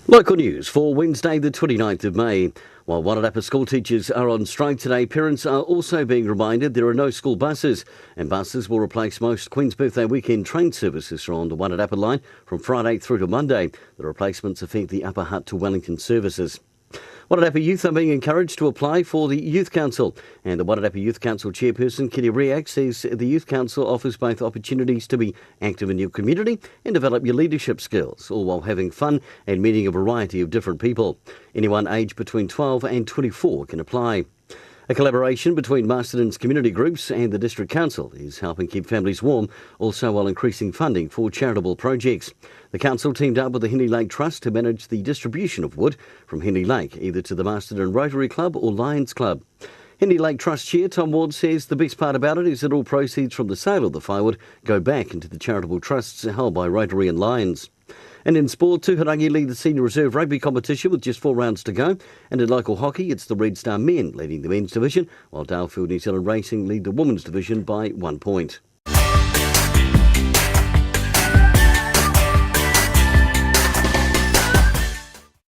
Local news for Wednesday the 29th of May. While Wairarapa school teachers are on strike today, parents are also being reminded there are no school buses, and buses will replace most Queen's Birthday weekend train services on the Wairarapa line from Friday through to Monday. The replacements affect the Upper Hutt to Wellington services. Wairarapa youth are being encouraged to apply for the Youth Council, and the Wairarapa Youth Council chairperson Kitty Riak says the Youth Council offers both opportunities to be active in your community and develop your leadership skills, all while having fun and meeting a variety of different people. Anyone aged between 12 and 24 can apply. A collaboration between Masterton's community groups and the District Council is helping keep families warm, also while increasing funding for charitable projects. The council teamed up with the Henley Lake Trust to manage the distribution of wood from Henley Lake, either to the Masterton Rotary Club or Lions Club. Henley Lake Trust Chair Tom Ward says the best part about it is that all proceeds from the sale of the firewood go back into the charitable trusts held by Rotary and Lions. And in sport, Tuharangi lead the senior reserve rugby competition with just 4 rounds to go. And in local hockey, it's the Red Star men leading the men's division, while Dalefield New Zealand Racing lead the women's division by 1 point.